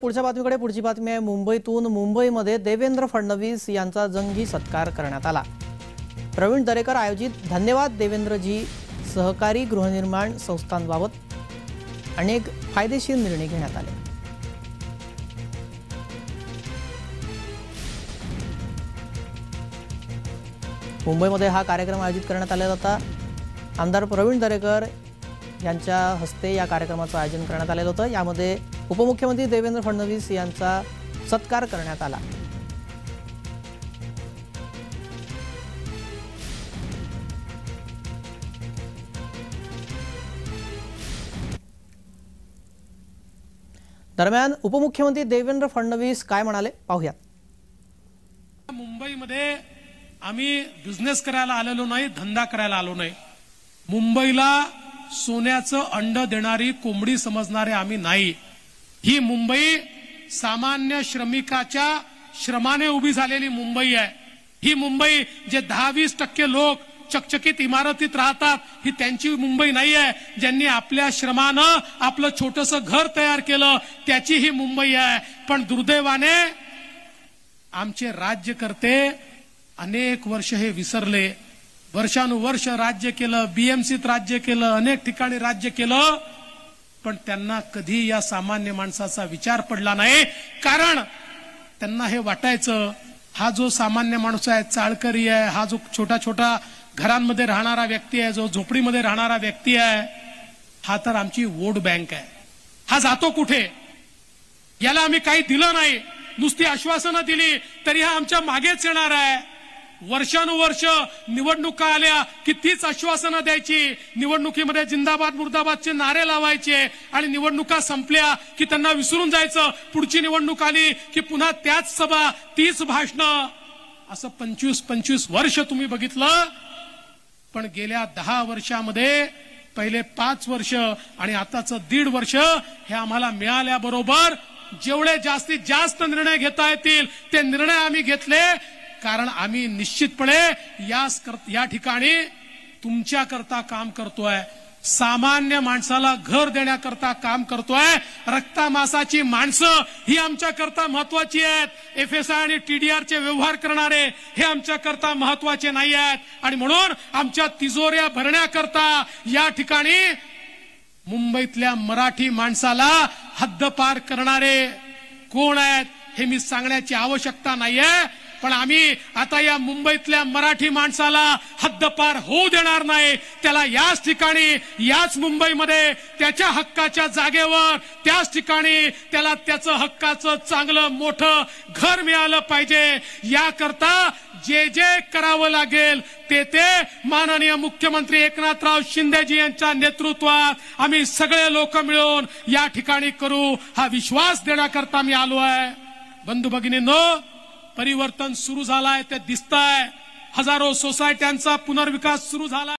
पुढच्या बातमी आहे। मुंबईतून मुंबईमध्ये देवेंद्र फडणवीस यांचा जंगी सत्कार करण्यात आला। प्रवीण दरेकर आयोजित धन्यवाद देवेंद्रजी सहकारी गृहनिर्माण संस्थांबाबत अनेक फायदेशीर निर्णय घेण्यात आले। मुंबईमध्ये हा कार्यक्रम आयोजित करण्यात आला होता। आमदार प्रवीण दरेकर यांच्या हस्ते या कार्यक्रमाचं आयोजन करण्यात आलेलं होतं। यामध्ये उपमुख्यमंत्री देवेंद्र फडणवीस यांचा सत्कार करण्यात आला। दरम्यान उपमुख्यमंत्री देवेंद्र फडणवीस काय म्हणाले पाहूया। मुंबईमध्ये आम्ही बिझनेस करायला आलेलो नाही, धंदा करायला आलो नाही। मुंबईला सोन्याचं अंड देणारी कोंबडी समजणारे आम्ही नाही। ही मुंबई सामान्य श्रमिकाच्या श्रमाने उभी झालेली मुंबई आहे। ही मुंबई जे 10-20% लोक चकचकीत इमारतीत राहतात ही त्यांची मुंबई नाही आहे। ज्यांनी आपल्या श्रमानं आपलं छोटंसं घर तयार केलं त्याची ही मुंबई आहे। पण दुर्दैवाने आमचे राज्यकर्ते अनेक वर्ष हे विसरले। वर्षानुवर्ष राज्य केलं, बीएमसीत राज्य केलं, अनेक ठिकाणी राज्य केलं, पण त्यांना कधी या सामान्य माणसाचा विचार पडला नाही। कारण त्यांना हे वाटायचं हा जो सामान्य माणूस आहे, चाळकरी आहे, हा जो छोटा छोटा घरांमध्ये राहणारा व्यक्ती आहे, जो झोपडीमध्ये राहणारा व्यक्ती आहे, हा तर आमची वोट बँक आहे। हा जातो कुठे? याला आम्ही काही दिलं नाही, नुसती आश्वासनं दिली तरी हा आमच्या मागेच येणार आहे। वर्षानुवर्ष निवडणुका आल्या की तीच आश्वासनं द्यायची, निवडणुकीमध्ये जिंदाबाद मुर्दाबादचे नारे लावायचे आणि निवडणुका संपल्या की त्यांना विसरून जायचं। पुढची निवडणूक आली की पुन्हा त्याच सभा, तीच भाषणं, असं 25 वर्ष तुम्ही बघितलं। पण गेल्या 10 वर्षामध्ये पहिले 5 वर्ष आणि आताचं 1.5 वर्ष हे आम्हाला मिळाल्याबरोबर जेवढे जास्तीत जास्त निर्णय घेता येतील ते निर्णय आम्ही घेतले। कारण आम्ही निश्चितपणे या ठिकाणी तुमच्याकरता काम करतोय, सामान्य माणसाला घर देण्याकरता काम करतोय। रक्तामासाची माणसं ही आमच्याकरता महत्वाची आहेत। एफएसआय आणि टीडीआरचे व्यवहार करणारे हे आमच्याकरता महत्वाचे नाही आहेत। आणि म्हणून आमच्या तिजोऱ्या भरण्याकरता या ठिकाणी मुंबईतल्या मराठी माणसाला हद्दपार करणारे कोण आहेत हे मी सांगण्याची आवश्यकता नाहीये। पण आम्ही आता या मुंबईतल्या मराठी माणसाला हद्दपार होऊ देणार नाही। त्याला याच ठिकाणी, याच मुंबईमध्ये त्याच्या हक्काच्या जागेवर, त्याच ठिकाणी त्याला त्याचं हक्काचं चांगलं मोठं घर मिळालं पाहिजे। याकरता जे जे करावं लागेल ते माननीय मुख्यमंत्री एकनाथराव शिंदेजी यांच्या नेतृत्वात आम्ही सगळे लोक मिळून या ठिकाणी करू, हा विश्वास देण्याकरता मी आलो आहे। बंधू भगिनींनो, परिवर्तन सुरू झालंय, ते दिसतंय। हजारो सोसायट्यांचा पुनर्विकास सुरू झाला।